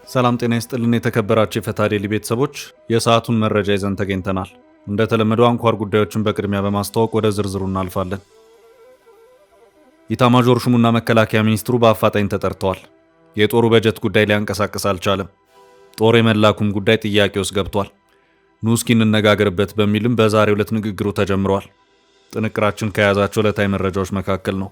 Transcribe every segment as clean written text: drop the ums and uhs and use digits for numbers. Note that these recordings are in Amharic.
ሰላም ጤና ይስጥልን የተከበራችሁ የፈታ ዴይሊ ቤተሰቦች የሰዓቱን መረጃ ይዘን ተገኝተናል። እንደተለመደው አንኳር ጉዳዮችን በቅድሚያ በማስተዋወቅ ወደ ዝርዝሩ እናልፋለን። ኢታማዦር ሹሙና መከላከያ ሚኒስትሩ በአፋጣኝ ተጠርተዋል። የጦሩ በጀት ጉዳይ ሊያንቀሳቅስ አልቻለም። ጦር የመላኩም ጉዳይ ጥያቄ ውስጥ ገብቷል። ኑ እስኪ እንነጋገርበት በሚልም በዛሬው ዕለት ንግግሩ ተጀምሯል። ጥንቅራችን ከያዛቸው ዕለታዊ መረጃዎች መካከል ነው።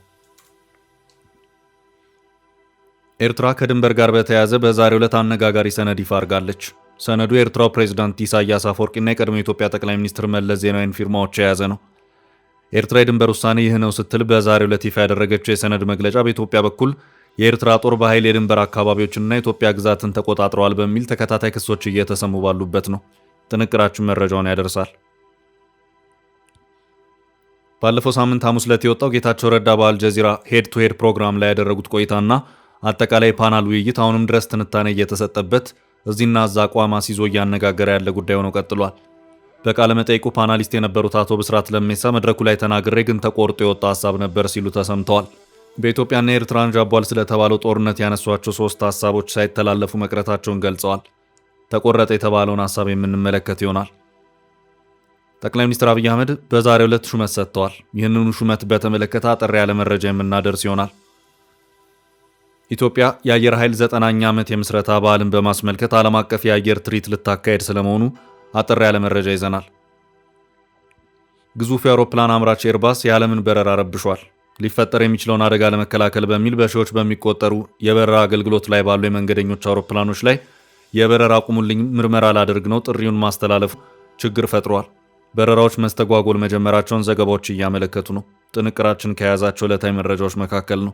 ኤርትራ ከድንበር ጋር በተያያዘ በዛሬው ዕለት አነጋጋሪ ሰነድ ይፋ አድርጋለች። ሰነዱ የኤርትራው ፕሬዝዳንት ኢሳያስ አፈወርቂና የቀድሞ የኢትዮጵያ ጠቅላይ ሚኒስትር መለስ ዜናዊን ፊርማዎች የያዘ ነው። ኤርትራ የድንበር ውሳኔ ይህ ነው ስትል በዛሬው ዕለት ይፋ ያደረገችው የሰነድ መግለጫ በኢትዮጵያ በኩል የኤርትራ ጦር በኃይል የድንበር አካባቢዎችንና የኢትዮጵያ ግዛትን ተቆጣጥረዋል በሚል ተከታታይ ክሶች እየተሰሙ ባሉበት ነው። ጥንቅራችን መረጃውን ያደርሳል። ባለፈው ሳምንት ሐሙስ ዕለት የወጣው ጌታቸው ረዳ በአልጀዚራ ሄድ ቱ ሄድ ፕሮግራም ላይ ያደረጉት ቆይታና አጠቃላይ ፓናል ውይይት አሁንም ድረስ ትንታኔ እየተሰጠበት እዚህና እዛ አቋም አስይዞ እያነጋገረ ያለ ጉዳይ ሆኖ ቀጥሏል። በቃለ መጠይቁ ፓናሊስት የነበሩት አቶ ብስራት ለሜሳ መድረኩ ላይ ተናግሬ ግን ተቆርጦ የወጣ ሀሳብ ነበር ሲሉ ተሰምተዋል። በኢትዮጵያና ኤርትራ አንዣቧል ስለተባለው ጦርነት ያነሷቸው 3 ሀሳቦች ሳይተላለፉ መቅረታቸውን ገልጸዋል። ተቆረጠ የተባለውን ሀሳብ የምንመለከት ይሆናል። ጠቅላይ ሚኒስትር አብይ አህመድ በዛሬው ዕለት ሹመት ሰጥተዋል። ይህንኑ ሹመት በተመለከተ አጠር ያለ መረጃ የምናደርስ ይሆናል። ኢትዮጵያ የአየር ኃይል 90ኛ ዓመት የምስረታ በዓልን በማስመልከት ዓለም አቀፍ የአየር ትርኢት ልታካሄድ ስለመሆኑ አጠር ያለ መረጃ ይዘናል። ግዙፍ የአውሮፕላን አምራች ኤርባስ የዓለምን በረራ ረብሿል። ሊፈጠር የሚችለውን አደጋ ለመከላከል በሚል በሺዎች በሚቆጠሩ የበረራ አገልግሎት ላይ ባሉ የመንገደኞች አውሮፕላኖች ላይ የበረራ አቁሙልኝ ምርመራ ላደርግ ነው ጥሪውን ማስተላለፉ ችግር ፈጥሯል። በረራዎች መስተጓጎል መጀመራቸውን ዘገባዎች እያመለከቱ ነው። ጥንቅራችን ከያዛቸው ዕለታዊ መረጃዎች መካከል ነው።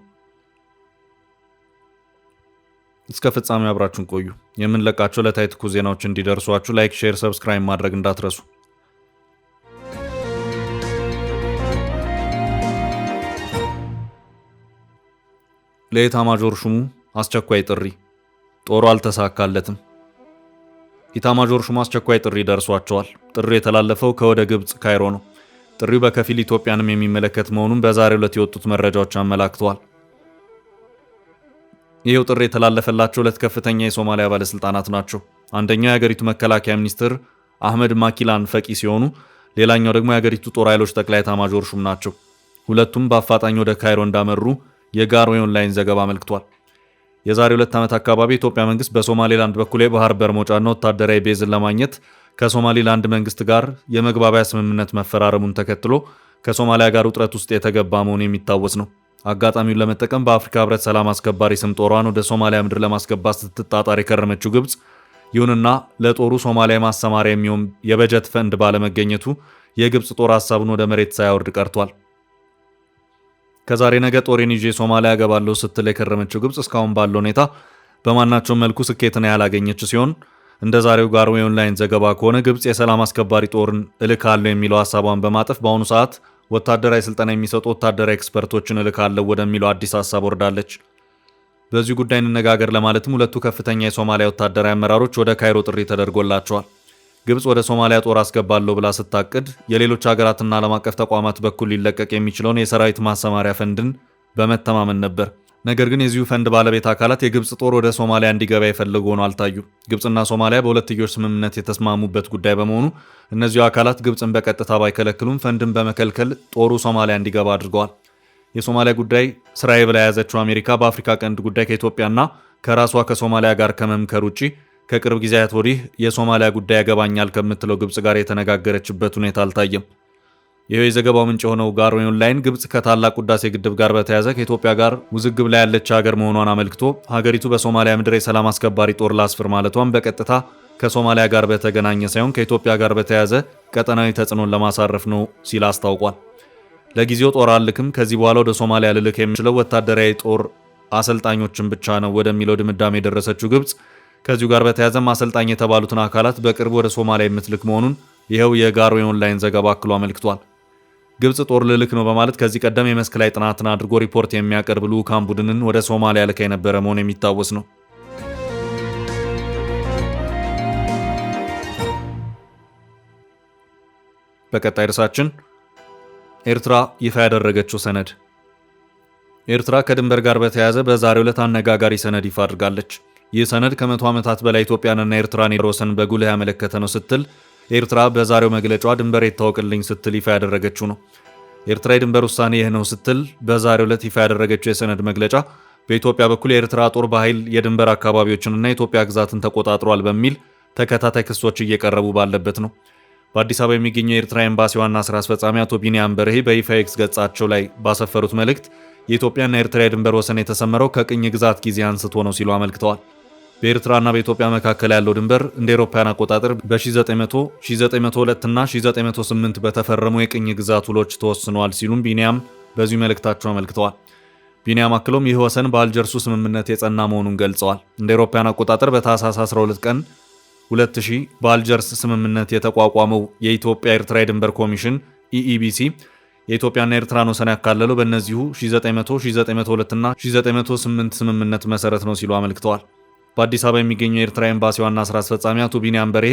እስከ ፍጻሜ አብራችሁን ቆዩ። የምንለቃቸው ዕለታዊ ትኩስ ዜናዎች እንዲደርሷችሁ ላይክ፣ ሼር፣ ሰብስክራይብ ማድረግ እንዳትረሱ። ለኢታማዦር ሹሙ አስቸኳይ ጥሪ። ጦሩ አልተሳካለትም። ኢታማዦር ሹሙ አስቸኳይ ጥሪ ደርሷቸዋል። ጥሪው የተላለፈው ከወደ ግብጽ ካይሮ ነው። ጥሪው በከፊል ኢትዮጵያንም የሚመለከት መሆኑን በዛሬው ዕለት የወጡት መረጃዎች አመላክተዋል። ይህው ጥሪ የተላለፈላቸው 2 ከፍተኛ የሶማሊያ ባለስልጣናት ናቸው። አንደኛው የሀገሪቱ መከላከያ ሚኒስትር አህመድ ማኪላን ፈቂ ሲሆኑ ሌላኛው ደግሞ የሀገሪቱ ጦር ኃይሎች ጠቅላይ ኤታማዦር ሹም ናቸው። ሁለቱም በአፋጣኝ ወደ ካይሮ እንዳመሩ የጋርዌይ ኦንላይን ዘገባ አመልክቷል። የዛሬ 2 ዓመት አካባቢ የኢትዮጵያ መንግስት በሶማሌላንድ በኩል የባህር በር መውጫና ወታደራዊ ቤዝን ለማግኘት ከሶማሌላንድ መንግስት ጋር የመግባቢያ ስምምነት መፈራረሙን ተከትሎ ከሶማሊያ ጋር ውጥረት ውስጥ የተገባ መሆኑ የሚታወስ ነው። አጋጣሚውን ለመጠቀም በአፍሪካ ህብረት ሰላም አስከባሪ ስም ጦሯን ወደ ሶማሊያ ምድር ለማስገባት ስትጣጣር የከረመችው ግብጽ፣ ይሁንና ለጦሩ ሶማሊያ ማሰማሪያ የሚሆን የበጀት ፈንድ ባለመገኘቱ የግብጽ ጦር ሀሳቡን ወደ መሬት ሳያወርድ ቀርቷል። ከዛሬ ነገ ጦሬን ይዤ ሶማሊያ ገባለሁ ስትል የከረመችው ግብጽ እስካሁን ባለው ሁኔታ በማናቸውም መልኩ ስኬትን ያላገኘች ሲሆን እንደ ዛሬው ጋርዌይ ኦንላይን ዘገባ ከሆነ ግብጽ የሰላም አስከባሪ ጦርን እልካለሁ የሚለው ሀሳቧን በማጠፍ በአሁኑ ሰዓት ወታደራዊ ስልጠና የሚሰጡ ወታደራዊ ኤክስፐርቶችን እልካለሁ ወደሚለው አዲስ ሀሳብ ወርዳለች። በዚህ ጉዳይ እንነጋገር ለማለትም 2 ከፍተኛ የሶማሊያ ወታደራዊ አመራሮች ወደ ካይሮ ጥሪ ተደርጎላቸዋል። ግብጽ ወደ ሶማሊያ ጦር አስገባለሁ ብላ ስታቅድ የሌሎች ሀገራትና ዓለም አቀፍ ተቋማት በኩል ሊለቀቅ የሚችለውን የሰራዊት ማሰማሪያ ፈንድን በመተማመን ነበር። ነገር ግን የዚሁ ፈንድ ባለቤት አካላት የግብጽ ጦር ወደ ሶማሊያ እንዲገባ የፈለጉ ሆነው አልታዩ። ግብጽና ሶማሊያ በሁለትዮሽ ስምምነት የተስማሙበት ጉዳይ በመሆኑ እነዚሁ አካላት ግብጽን በቀጥታ ባይከለክሉም ፈንድን በመከልከል ጦሩ ሶማሊያ እንዲገባ አድርገዋል። የሶማሊያ ጉዳይ ስራዬ ብላ የያዘችው አሜሪካ በአፍሪካ ቀንድ ጉዳይ ከኢትዮጵያና ከራሷ ከሶማሊያ ጋር ከመምከር ውጪ ከቅርብ ጊዜያት ወዲህ የሶማሊያ ጉዳይ ያገባኛል ከምትለው ግብጽ ጋር የተነጋገረችበት ሁኔታ አልታየም። ይህ የዘገባው ምንጭ የሆነው ጋርዌይ ኦንላይን ግብጽ ከታላቁ ህዳሴ ግድብ ጋር በተያያዘ ከኢትዮጵያ ጋር ውዝግብ ላይ ያለች ሀገር መሆኗን አመልክቶ ሀገሪቱ በሶማሊያ ምድር የሰላም አስከባሪ ጦር ላስፍር ማለቷን በቀጥታ ከሶማሊያ ጋር በተገናኘ ሳይሆን ከኢትዮጵያ ጋር በተያያዘ ቀጠናዊ ተጽዕኖን ለማሳረፍ ነው ሲል አስታውቋል። ለጊዜው ጦር አልክም፣ ከዚህ በኋላ ወደ ሶማሊያ ልልክ የምችለው ወታደራዊ ጦር አሰልጣኞችን ብቻ ነው ወደሚለው ድምዳሜ የደረሰችው ግብጽ ከዚሁ ጋር በተያያዘም አሰልጣኝ የተባሉትን አካላት በቅርብ ወደ ሶማሊያ የምትልክ መሆኑን ይኸው የጋርዌይ ኦንላይን ዘገባ አክሎ አመልክቷል። ግብጽ ጦር ልልክ ነው በማለት ከዚህ ቀደም የመስክ ላይ ጥናትን አድርጎ ሪፖርት የሚያቀርብ ልዑካን ቡድንን ወደ ሶማሊያ ልካ የነበረ መሆኑ የሚታወስ ነው። በቀጣይ ርዕሳችን ኤርትራ ይፋ ያደረገችው ሰነድ። ኤርትራ ከድንበር ጋር በተያያዘ በዛሬው ዕለት አነጋጋሪ ሰነድ ይፋ አድርጋለች። ይህ ሰነድ ከ100 ዓመታት በላይ ኢትዮጵያንና ኤርትራን ወሰን በጉልህ ያመለከተ ነው ስትል ኤርትራ በዛሬው መግለጫዋ ድንበር ይታወቅልኝ ስትል ይፋ ያደረገችው ነው። ኤርትራ የድንበር ውሳኔ ይህ ነው ስትል በዛሬው ዕለት ይፋ ያደረገችው የሰነድ መግለጫ በኢትዮጵያ በኩል የኤርትራ ጦር በኃይል የድንበር አካባቢዎችንና የኢትዮጵያ ግዛትን ተቆጣጥሯል በሚል ተከታታይ ክሶች እየቀረቡ ባለበት ነው። በአዲስ አበባ የሚገኘው የኤርትራ ኤምባሲ ዋና ስራ አስፈጻሚ አቶ ቢኒያም በርሄ በይፋ ኤክስ ገጻቸው ላይ ባሰፈሩት መልእክት የኢትዮጵያና ኤርትራ የድንበር ወሰን የተሰመረው ከቅኝ ግዛት ጊዜ አንስቶ ነው ሲሉ አመልክተዋል። በኤርትራና በኢትዮጵያ መካከል ያለው ድንበር እንደ አውሮፓውያን አቆጣጠር በ1900፣ 1902 እና 1908 በተፈረሙ የቅኝ ግዛት ውሎች ተወስኗል ሲሉም ቢኒያም በዚሁ መልእክታቸው አመልክተዋል። ቢኒያም አክሎም ይህ ወሰን በአልጀርሱ ስምምነት የጸና መሆኑን ገልጸዋል። እንደ አውሮፓውያን አቆጣጠር በታህሳስ 12 ቀን 2000 በአልጀርስ ስምምነት የተቋቋመው የኢትዮጵያ ኤርትራ የድንበር ኮሚሽን ኢኢቢሲ የኢትዮጵያና ኤርትራን ወሰን ያካለለው በእነዚሁ 1900፣ 1902 እና 1908 ስምምነት መሰረት ነው ሲሉ አመልክተዋል። በአዲስ አበባ የሚገኘው የኤርትራ ኤምባሲ ዋና ስራ አስፈጻሚ አቶ ቢኒያም በርሄ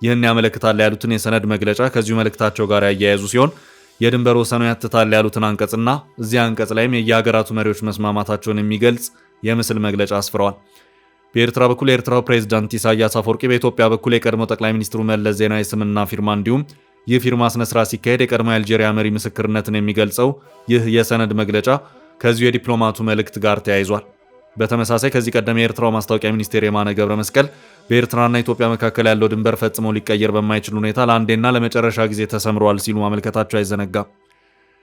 ይህን ያመለክታል ያሉትን የሰነድ መግለጫ ከዚሁ መልእክታቸው ጋር ያያያዙ ሲሆን የድንበር ወሰኑ ያትታል ያሉትን አንቀጽና እዚያ አንቀጽ ላይም የየሀገራቱ መሪዎች መስማማታቸውን የሚገልጽ የምስል መግለጫ አስፍረዋል። በኤርትራ በኩል የኤርትራው ፕሬዝዳንት ኢሳያስ አፈወርቂ በኢትዮጵያ በኩል የቀድሞ ጠቅላይ ሚኒስትሩ መለስ ዜናዊ ስምና ፊርማ እንዲሁም ይህ ፊርማ ስነ ስርዓት ሲካሄድ የቀድሞ የአልጄሪያ መሪ ምስክርነትን የሚገልጸው ይህ የሰነድ መግለጫ ከዚሁ የዲፕሎማቱ መልእክት ጋር ተያይዟል። በተመሳሳይ ከዚህ ቀደም የኤርትራው ማስታወቂያ ሚኒስቴር የማነ ገብረ መስቀል በኤርትራና ኢትዮጵያ መካከል ያለው ድንበር ፈጽሞ ሊቀየር በማይችል ሁኔታ ለአንዴና ለመጨረሻ ጊዜ ተሰምሯል ሲሉ ማመልከታቸው አይዘነጋም።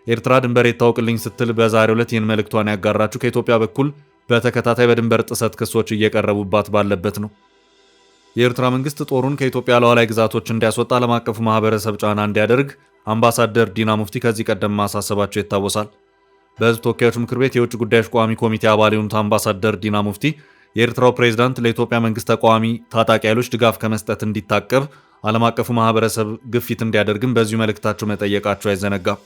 ኤርትራ ድንበር ይታወቅልኝ ስትል በዛሬው ዕለት ይህን መልእክቷን ያጋራችው ከኢትዮጵያ በኩል በተከታታይ በድንበር ጥሰት ክሶች እየቀረቡባት ባለበት ነው። የኤርትራ መንግስት ጦሩን ከኢትዮጵያ ሉዓላዊ ግዛቶች እንዲያስወጣ ዓለም አቀፉ ማህበረሰብ ጫና እንዲያደርግ አምባሳደር ዲና ሙፍቲ ከዚህ ቀደም ማሳሰባቸው ይታወሳል። በህዝብ ተወካዮች ምክር ቤት የውጭ ጉዳዮች ቋሚ ኮሚቴ አባል የሆኑት አምባሳደር ዲና ሙፍቲ የኤርትራው ፕሬዝዳንት ለኢትዮጵያ መንግስት ተቃዋሚ ታጣቂ ኃይሎች ድጋፍ ከመስጠት እንዲታቀብ ዓለም አቀፉ ማህበረሰብ ግፊት እንዲያደርግም በዚሁ መልእክታቸው መጠየቃቸው አይዘነጋም።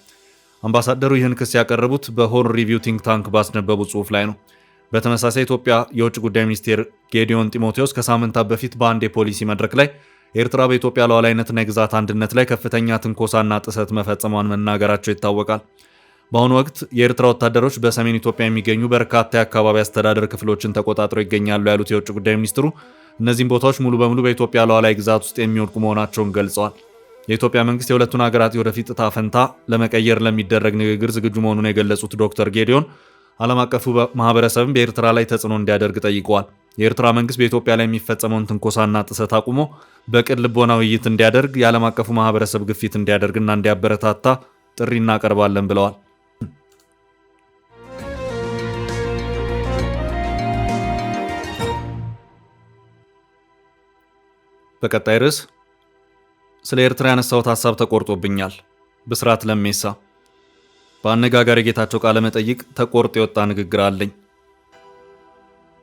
አምባሳደሩ ይህን ክስ ያቀረቡት በሆርን ሪቪው ቲንክ ታንክ ባስነበቡት ጽሑፍ ላይ ነው። በተመሳሳይ ኢትዮጵያ የውጭ ጉዳይ ሚኒስቴር ጌዲዮን ጢሞቴዎስ ከሳምንታት በፊት በአንድ የፖሊሲ መድረክ ላይ ኤርትራ በኢትዮጵያ ሉዓላዊነትና የግዛት አንድነት ላይ ከፍተኛ ትንኮሳና ጥሰት መፈጸሟን መናገራቸው ይታወቃል። በአሁኑ ወቅት የኤርትራ ወታደሮች በሰሜን ኢትዮጵያ የሚገኙ በርካታ የአካባቢ አስተዳደር ክፍሎችን ተቆጣጥረው ይገኛሉ ያሉት የውጭ ጉዳይ ሚኒስትሩ እነዚህም ቦታዎች ሙሉ በሙሉ በኢትዮጵያ ሉዓላዊ ግዛት ውስጥ የሚወድቁ መሆናቸውን ገልጸዋል። የኢትዮጵያ መንግስት የሁለቱን ሀገራት የወደፊት ዕጣ ፈንታ ለመቀየር ለሚደረግ ንግግር ዝግጁ መሆኑን የገለጹት ዶክተር ጌዲዮን ዓለም አቀፉ ማህበረሰብም በኤርትራ ላይ ተጽዕኖ እንዲያደርግ ጠይቀዋል። የኤርትራ መንግስት በኢትዮጵያ ላይ የሚፈጸመውን ትንኮሳና ጥሰት አቁሞ በቅን ልቦና ውይይት እንዲያደርግ የዓለም አቀፉ ማህበረሰብ ግፊት እንዲያደርግና እንዲያበረታታ ጥሪ እናቀርባለን ብለዋል። በቀጣይ ርዕስ ስለ ኤርትራ ያነሳሁት ሀሳብ ተቆርጦብኛል። ብስራት ለሜሳ በአነጋጋሪ ጌታቸው ቃለ መጠይቅ ተቆርጦ የወጣ ንግግር አለኝ።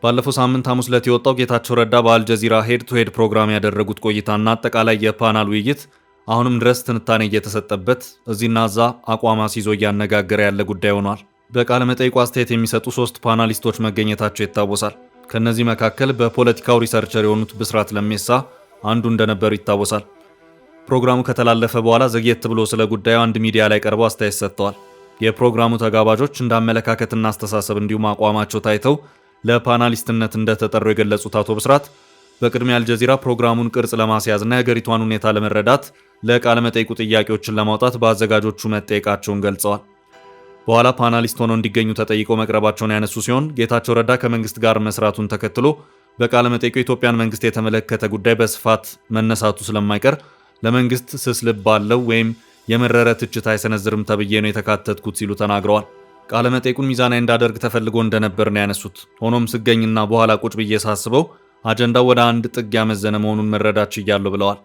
ባለፈው ሳምንት ሐሙስ ዕለት የወጣው ጌታቸው ረዳ በአልጀዚራ ሄድ ቱ ሄድ ፕሮግራም ያደረጉት ቆይታና አጠቃላይ የፓናል ውይይት አሁንም ድረስ ትንታኔ እየተሰጠበት እዚህና እዛ አቋም አስይዞ እያነጋገረ ያለ ጉዳይ ሆኗል። በቃለ መጠይቁ አስተያየት የሚሰጡ 3 ፓናሊስቶች መገኘታቸው ይታወሳል። ከእነዚህ መካከል በፖለቲካው ሪሰርቸር የሆኑት ብስራት ለሜሳ አንዱ እንደነበሩ ይታወሳል። ፕሮግራሙ ከተላለፈ በኋላ ዘግየት ብሎ ስለ ጉዳዩ አንድ ሚዲያ ላይ ቀርበው አስተያየት ሰጥተዋል። የፕሮግራሙ ተጋባዦች እንደ አመለካከትና አስተሳሰብ እንዲሁም አቋማቸው ታይተው ለፓናሊስትነት እንደተጠሩ የገለጹት አቶ ብስራት በቅድሚያ አልጀዚራ ፕሮግራሙን ቅርጽ ለማስያዝና የሀገሪቷን ሁኔታ ለመረዳት ለቃለ መጠይቁ ጥያቄዎችን ለማውጣት በአዘጋጆቹ መጠየቃቸውን ገልጸዋል። በኋላ ፓናሊስት ሆነው እንዲገኙ ተጠይቀው መቅረባቸውን ያነሱ ሲሆን ጌታቸው ረዳ ከመንግስት ጋር መስራቱን ተከትሎ በቃለ መጠይቁ የኢትዮጵያን መንግስት የተመለከተ ጉዳይ በስፋት መነሳቱ ስለማይቀር ለመንግስት ስስ ልብ አለው ወይም የመረረ ትችት አይሰነዝርም ተብዬ ነው የተካተትኩት ሲሉ ተናግረዋል። ቃለ መጠይቁን ሚዛናዊ እንዳደርግ ተፈልጎ እንደነበር ነው ያነሱት። ሆኖም ስገኝና በኋላ ቁጭ ብዬ ሳስበው አጀንዳው ወደ አንድ ጥግ ያመዘነ መሆኑን መረዳት ችያለሁ ብለዋል።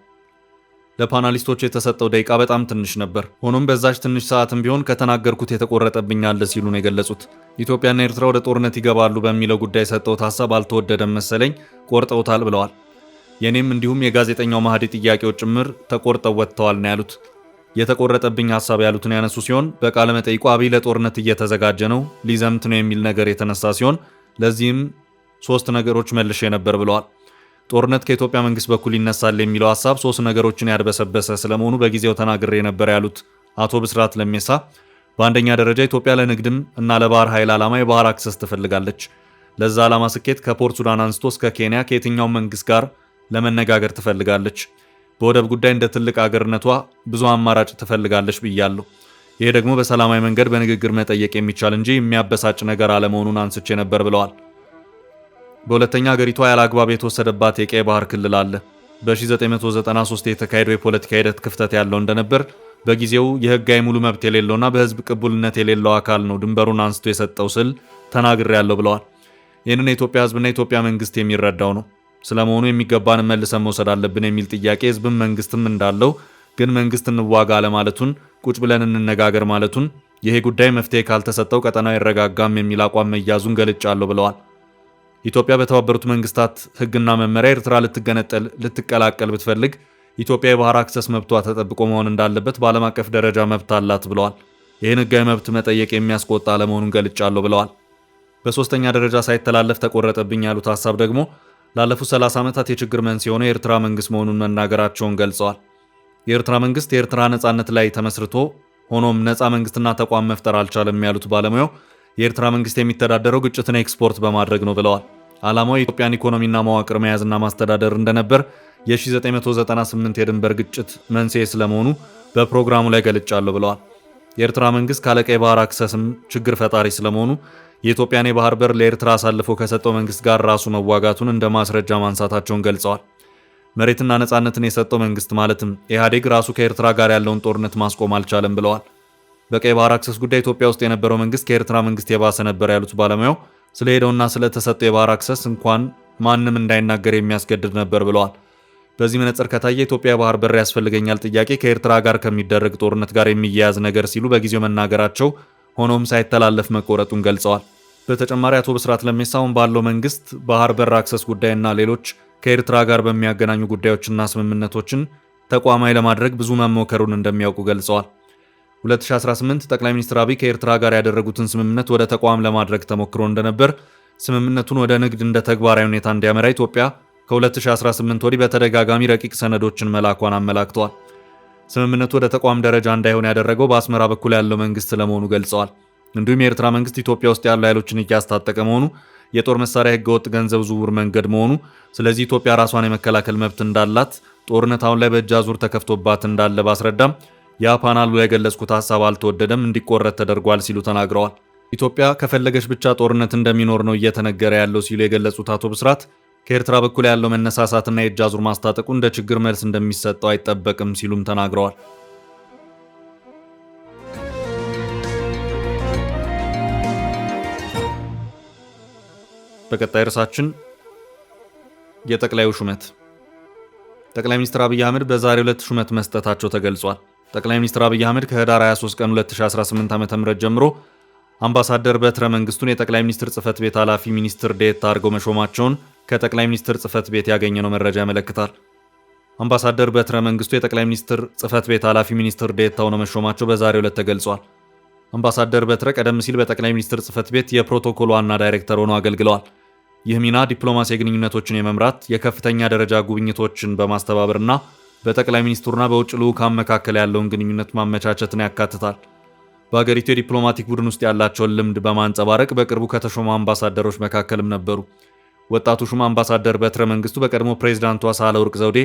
ለፓናሊስቶቹ የተሰጠው ደቂቃ በጣም ትንሽ ነበር። ሆኖም በዛች ትንሽ ሰዓትም ቢሆን ከተናገርኩት የተቆረጠብኝ አለ ሲሉ ነው የገለጹት። ኢትዮጵያና ኤርትራ ወደ ጦርነት ይገባሉ በሚለው ጉዳይ የሰጠሁት ሀሳብ አልተወደደም መሰለኝ፣ ቆርጠውታል ብለዋል። የኔም እንዲሁም የጋዜጠኛው ማህዲ ጥያቄዎች ጭምር ተቆርጠው ወጥተዋል ነው ያሉት። የተቆረጠብኝ ሀሳብ ያሉትን ያነሱ ሲሆን በቃለ መጠይቁ አብይ ለጦርነት እየተዘጋጀ ነው፣ ሊዘምት ነው የሚል ነገር የተነሳ ሲሆን ለዚህም 3 ነገሮች መልሼ ነበር ብለዋል። ጦርነት ከኢትዮጵያ መንግስት በኩል ይነሳል የሚለው ሐሳብ 3 ነገሮችን ያድበሰበሰ ስለመሆኑ በጊዜው ተናግሬ ነበር ያሉት አቶ ብስራት ለሜሳ በአንደኛ ደረጃ ኢትዮጵያ ለንግድም እና ለባህር ኃይል ዓላማ የባህር አክሰስ ትፈልጋለች። ለዛ ዓላማ ስኬት ከፖርት ሱዳን አንስቶ እስከ ኬንያ ከየትኛው መንግስት ጋር ለመነጋገር ትፈልጋለች። በወደብ ጉዳይ እንደ ትልቅ አገርነቷ ብዙ አማራጭ ትፈልጋለች ብያለሁ። ይሄ ደግሞ በሰላማዊ መንገድ በንግግር መጠየቅ የሚቻል እንጂ የሚያበሳጭ ነገር አለመሆኑን አንስቼ ነበር ብለዋል። በሁለተኛ ሀገሪቷ ያለ አግባብ የተወሰደባት የቀይ ባህር ክልል አለ። በ1993 የተካሄደው የፖለቲካ ሂደት ክፍተት ያለው እንደነበር በጊዜው የህጋዊ ሙሉ መብት የሌለውና በህዝብ ቅቡልነት የሌለው አካል ነው ድንበሩን አንስቶ የሰጠው ስል ተናግሬያለሁ ብለዋል። ይህንን የኢትዮጵያ ህዝብና የኢትዮጵያ መንግስት የሚረዳው ነው። ስለመሆኑ የሚገባንን መልሰን መውሰድ አለብን የሚል ጥያቄ ህዝብም መንግስትም እንዳለው ግን መንግስት እንዋጋ አለማለቱን ቁጭ ብለን እንነጋገር ማለቱን ይሄ ጉዳይ መፍትሄ ካልተሰጠው ቀጠናው አይረጋጋም የሚል አቋም መያዙን ገልጫለሁ ብለዋል። ኢትዮጵያ በተባበሩት መንግስታት ህግና መመሪያ ኤርትራ ልትቀላቀል ብትፈልግ ኢትዮጵያ የባህር አክሰስ መብቷ ተጠብቆ መሆን እንዳለበት በዓለም አቀፍ ደረጃ መብት አላት ብለዋል። ይህን ህጋዊ መብት መጠየቅ የሚያስቆጣ አለመሆኑን ገልጫለሁ ብለዋል። በሶስተኛ ደረጃ ሳይተላለፍ ተቆረጠብኝ ያሉት ሐሳብ ደግሞ ላለፉት 30 ዓመታት የችግር መንስኤ የሆነው የኤርትራ መንግስት መሆኑን መናገራቸውን ገልጸዋል። የኤርትራ መንግስት የኤርትራ ነጻነት ላይ ተመስርቶ ሆኖም ነጻ መንግስትና ተቋም መፍጠር አልቻለም ያሉት ባለሙያው የኤርትራ መንግስት የሚተዳደረው ግጭትን ኤክስፖርት በማድረግ ነው ብለዋል። ዓላማው የኢትዮጵያን ኢኮኖሚና መዋቅር መያዝና ማስተዳደር እንደነበር የ1998 የድንበር ግጭት መንስኤ ስለመሆኑ በፕሮግራሙ ላይ ገልጫለሁ ብለዋል። የኤርትራ መንግስት ካለቀይ ባህር አክሰስም ችግር ፈጣሪ ስለመሆኑ የኢትዮጵያን የባህር በር ለኤርትራ አሳልፎ ከሰጠው መንግስት ጋር ራሱ መዋጋቱን እንደ ማስረጃ ማንሳታቸውን ገልጸዋል። መሬትና ነጻነትን የሰጠው መንግስት ማለትም ኢህአዴግ ራሱ ከኤርትራ ጋር ያለውን ጦርነት ማስቆም አልቻለም ብለዋል። በቀይ ባህር አክሰስ ጉዳይ ኢትዮጵያ ውስጥ የነበረው መንግስት ከኤርትራ መንግስት የባሰ ነበር ያሉት ባለሙያው ስለሄደውና ስለተሰጠው የባህር አክሰስ እንኳን ማንም እንዳይናገር የሚያስገድድ ነበር ብለዋል። በዚህ መነጽር ከታየ ኢትዮጵያ የባህር በር ያስፈልገኛል ጥያቄ ከኤርትራ ጋር ከሚደረግ ጦርነት ጋር የሚያያዝ ነገር ሲሉ በጊዜው መናገራቸው ሆኖም ሳይተላለፍ መቆረጡን ገልጸዋል። በተጨማሪ አቶ ብስራት ለሜሳ አሁን ባለው መንግስት ባህር በር አክሰስ ጉዳይና ሌሎች ከኤርትራ ጋር በሚያገናኙ ጉዳዮችና ስምምነቶችን ተቋማዊ ለማድረግ ብዙ መሞከሩን እንደሚያውቁ ገልጸዋል። 2018 ጠቅላይ ሚኒስትር አብይ ከኤርትራ ጋር ያደረጉትን ስምምነት ወደ ተቋም ለማድረግ ተሞክሮ እንደነበር፣ ስምምነቱን ወደ ንግድ እንደ ተግባራዊ ሁኔታ እንዲያመራ ኢትዮጵያ ከ2018 ወዲህ በተደጋጋሚ ረቂቅ ሰነዶችን መላኳን አመላክተዋል። ስምምነቱ ወደ ተቋም ደረጃ እንዳይሆን ያደረገው በአስመራ በኩል ያለው መንግስት ለመሆኑ ገልጸዋል። እንዲሁም የኤርትራ መንግስት ኢትዮጵያ ውስጥ ያሉ ኃይሎችን እያስታጠቀ መሆኑ፣ የጦር መሳሪያ ህገወጥ ገንዘብ ዝውውር መንገድ መሆኑ፣ ስለዚህ ኢትዮጵያ ራሷን የመከላከል መብት እንዳላት፣ ጦርነት አሁን ላይ በእጅ አዙር ተከፍቶባት እንዳለ ባስረዳም ያ ፓናሉ ላይ የገለጽኩት ሐሳብ አልተወደደም፣ እንዲቆረጥ ተደርጓል ሲሉ ተናግረዋል። ኢትዮጵያ ከፈለገች ብቻ ጦርነት እንደሚኖር ነው እየተነገረ ያለው ሲሉ የገለጹት አቶ ብስራት ከኤርትራ በኩል ያለው መነሳሳትና የእጅ አዙር ማስታጠቁ እንደ ችግር መልስ እንደሚሰጠው አይጠበቅም ሲሉም ተናግረዋል። በቀጣይ ርዕሳችን የጠቅላዩ ሹመት። ጠቅላይ ሚኒስትር አብይ አህመድ በዛሬው ዕለት ሹመት መስጠታቸው ተገልጿል። ጠቅላይ ሚኒስትር አብይ አህመድ ከህዳር 23 ቀን 2018 ዓ.ም ጀምሮ አምባሳደር በትረ መንግስቱን የጠቅላይ ሚኒስትር ጽህፈት ቤት ኃላፊ ሚኒስትር ዴኤታ አድርገው መሾማቸውን ከጠቅላይ ሚኒስትር ጽህፈት ቤት ያገኘነው መረጃ ያመለክታል። አምባሳደር በትረ መንግስቱ የጠቅላይ ሚኒስትር ጽህፈት ቤት ኃላፊ ሚኒስትር ዴኤታ ሆነው መሾማቸው በዛሬው ዕለት ተገልጿል። አምባሳደር በትረ ቀደም ሲል በጠቅላይ ሚኒስትር ጽህፈት ቤት የፕሮቶኮል ዋና ዳይሬክተር ሆነው አገልግለዋል። ይህ ሚና ዲፕሎማሲያዊ ግንኙነቶችን የመምራት የከፍተኛ ደረጃ ጉብኝቶችን በማስተባበርና በጠቅላይ ሚኒስትሩና በውጭ ልዑካን መካከል ያለውን ግንኙነት ማመቻቸትን ያካትታል። በሀገሪቱ የዲፕሎማቲክ ቡድን ውስጥ ያላቸውን ልምድ በማንጸባረቅ በቅርቡ ከተሾሙ አምባሳደሮች መካከልም ነበሩ። ወጣቱ ሹም አምባሳደር በትረ መንግስቱ በቀድሞ ፕሬዝዳንቷ ሳህለወርቅ ዘውዴ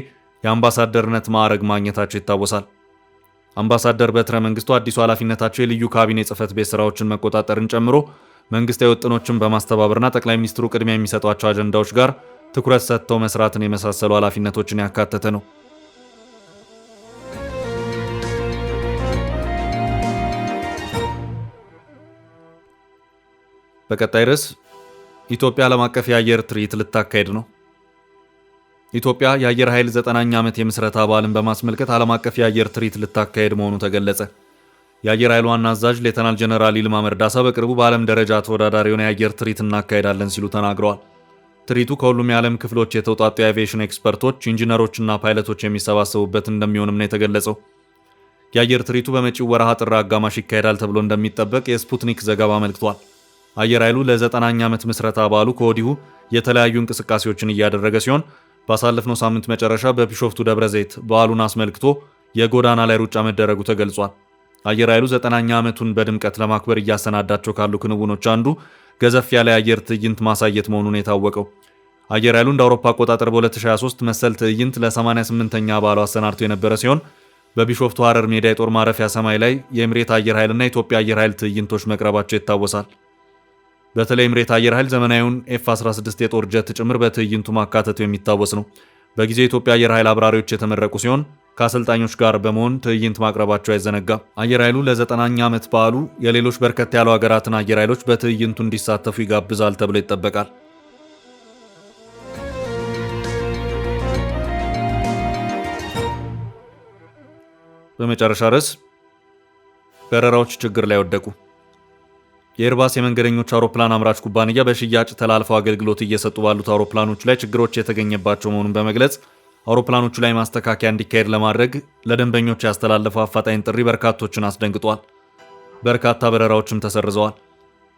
የአምባሳደርነት ማዕረግ ማግኘታቸው ይታወሳል። አምባሳደር በትረ መንግስቱ አዲሱ ኃላፊነታቸው የልዩ ካቢኔ ጽህፈት ቤት ስራዎችን መቆጣጠርን ጨምሮ መንግስታዊ ውጥኖችን በማስተባበርና ጠቅላይ ሚኒስትሩ ቅድሚያ የሚሰጧቸው አጀንዳዎች ጋር ትኩረት ሰጥተው መስራትን የመሳሰሉ ኃላፊነቶችን ያካተተ ነው። በቀጣይ ርዕስ ኢትዮጵያ ዓለም አቀፍ የአየር ትርኢት ልታካሄድ ነው። ኢትዮጵያ የአየር ኃይል 9ኛ ዓመት የምስረታ በዓልን በማስመልከት ዓለም አቀፍ የአየር ትርኢት ልታካሄድ መሆኑ ተገለጸ። የአየር ኃይል ዋና አዛዥ ሌተናል ጀነራል ይልማ መርዳሳ በቅርቡ በዓለም ደረጃ ተወዳዳሪ የሆነ የአየር ትርኢት እናካሄዳለን ሲሉ ተናግረዋል። ትርኢቱ ከሁሉም የዓለም ክፍሎች የተውጣጡ የአቪዬሽን ኤክስፐርቶች፣ ኢንጂነሮችና ፓይለቶች የሚሰባሰቡበት እንደሚሆንም ነው የተገለጸው። የአየር ትርኢቱ በመጪው ወርሃ ጥር አጋማሽ ይካሄዳል ተብሎ እንደሚጠበቅ የስፑትኒክ ዘገባ አመልክቷል። አየር ኃይሉ ለ9ኛ ዓመት ምስረታ በዓሉ ከወዲሁ የተለያዩ እንቅስቃሴዎችን እያደረገ ሲሆን ባሳለፍነው ሳምንት መጨረሻ በቢሾፍቱ ደብረ ዘይት በዓሉን አስመልክቶ የጎዳና ላይ ሩጫ መደረጉ ተገልጿል። አየር ኃይሉ 90ኛ ዓመቱን በድምቀት ለማክበር እያሰናዳቸው ካሉ ክንውኖች አንዱ ገዘፍ ያለ የአየር ትዕይንት ማሳየት መሆኑን የታወቀው አየር ኃይሉ እንደ አውሮፓ አቆጣጠር በ2023 መሰል ትዕይንት ለ88ኛ በዓሉ አሰናድቶ የነበረ ሲሆን በቢሾፍቱ ሐረር ሜዳ የጦር ማረፊያ ሰማይ ላይ የኤምሬት አየር ኃይልና የኢትዮጵያ አየር ኃይል ትዕይንቶች መቅረባቸው ይታወሳል። በተለይ ኤምሬት አየር ኃይል ዘመናዊውን ኤፍ-16 የጦር ጀት ጭምር በትዕይንቱ ማካተቱ የሚታወስ ነው። በጊዜው የኢትዮጵያ አየር ኃይል አብራሪዎች የተመረቁ ሲሆን ከአሰልጣኞች ጋር በመሆን ትዕይንት ማቅረባቸው አይዘነጋም። አየር ኃይሉ ለ90ኛ ዓመት በዓሉ የሌሎች በርከት ያሉ ሀገራትን አየር ኃይሎች በትዕይንቱ እንዲሳተፉ ይጋብዛል ተብሎ ይጠበቃል። በመጨረሻ ርዕስ በረራዎች ችግር ላይ ወደቁ። የኤርባስ የመንገደኞች አውሮፕላን አምራች ኩባንያ በሽያጭ ተላልፈው አገልግሎት እየሰጡ ባሉት አውሮፕላኖች ላይ ችግሮች የተገኘባቸው መሆኑን በመግለጽ አውሮፕላኖቹ ላይ ማስተካከያ እንዲካሄድ ለማድረግ ለደንበኞች ያስተላለፈው አፋጣኝ ጥሪ በርካቶችን አስደንግጧል። በርካታ በረራዎችም ተሰርዘዋል።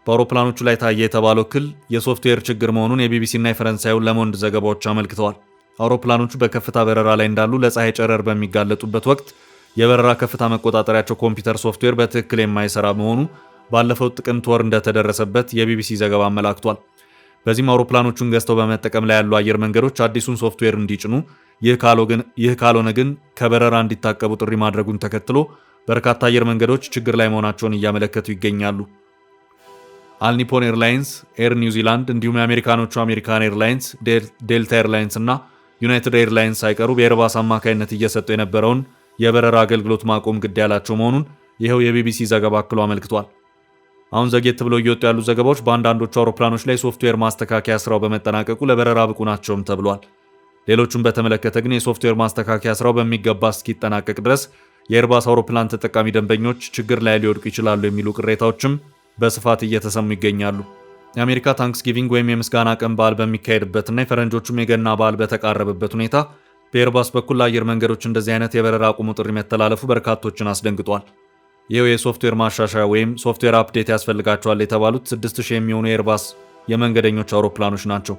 በአውሮፕላኖቹ ላይ ታየ የተባለው እክል የሶፍትዌር ችግር መሆኑን የቢቢሲና የፈረንሳዩን ለሞንድ ዘገባዎች አመልክተዋል። አውሮፕላኖቹ በከፍታ በረራ ላይ እንዳሉ ለፀሐይ ጨረር በሚጋለጡበት ወቅት የበረራ ከፍታ መቆጣጠሪያቸው ኮምፒውተር ሶፍትዌር በትክክል የማይሰራ መሆኑ ባለፈው ጥቅምት ወር እንደተደረሰበት የቢቢሲ ዘገባ አመላክቷል። በዚህም አውሮፕላኖቹን ገዝተው በመጠቀም ላይ ያሉ አየር መንገዶች አዲሱን ሶፍትዌር እንዲጭኑ፣ ይህ ካልሆነ ግን ከበረራ እንዲታቀቡ ጥሪ ማድረጉን ተከትሎ በርካታ አየር መንገዶች ችግር ላይ መሆናቸውን እያመለከቱ ይገኛሉ። አልኒፖን ኤርላይንስ፣ ኤር ኒውዚላንድ እንዲሁም የአሜሪካኖቹ አሜሪካን ኤርላይንስ፣ ዴልታ ኤርላይንስ እና ዩናይትድ ኤርላይንስ ሳይቀሩ በኤርባስ አማካይነት እየሰጡ የነበረውን የበረራ አገልግሎት ማቆም ግድ ያላቸው መሆኑን ይኸው የቢቢሲ ዘገባ አክሎ አመልክቷል። አሁን ዘግየት ብለው እየወጡ ያሉ ዘገባዎች በአንዳንዶቹ አውሮፕላኖች ላይ ሶፍትዌር ማስተካከያ ስራው በመጠናቀቁ ለበረራ ብቁ ናቸውም ተብሏል። ሌሎቹን በተመለከተ ግን የሶፍትዌር ማስተካከያ ስራው በሚገባ እስኪጠናቀቅ ድረስ የኤርባስ አውሮፕላን ተጠቃሚ ደንበኞች ችግር ላይ ሊወድቁ ይችላሉ የሚሉ ቅሬታዎችም በስፋት እየተሰሙ ይገኛሉ። የአሜሪካ ታንክስጊቪንግ ወይም የምስጋና ቀን በዓል በሚካሄድበትና የፈረንጆቹም የገና በዓል በተቃረበበት ሁኔታ በኤርባስ በኩል ለአየር መንገዶች እንደዚህ አይነት የበረራ አቁሙ ጥሪ መተላለፉ በርካቶችን አስደንግጧል። ይኸው የሶፍትዌር ማሻሻያ ወይም ሶፍትዌር አፕዴት ያስፈልጋቸዋል የተባሉት 6000 የሚሆኑ የኤርባስ የመንገደኞች አውሮፕላኖች ናቸው።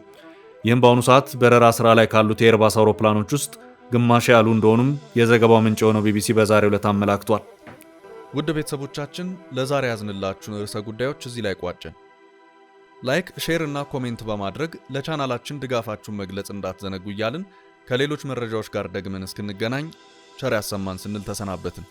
ይህም በአሁኑ ሰዓት በረራ ስራ ላይ ካሉት የኤርባስ አውሮፕላኖች ውስጥ ግማሽ ያሉ እንደሆኑም የዘገባው ምንጭ የሆነው ቢቢሲ በዛሬው ዕለት አመላክቷል። ውድ ቤተሰቦቻችን ለዛሬ ያዝንላችሁን ርዕሰ ጉዳዮች እዚህ ላይ ቋጨን። ላይክ፣ ሼር እና ኮሜንት በማድረግ ለቻናላችን ድጋፋችሁን መግለጽ እንዳትዘነጉ እያልን ከሌሎች መረጃዎች ጋር ደግመን እስክንገናኝ ቸር ያሰማን ስንል ተሰናበትን።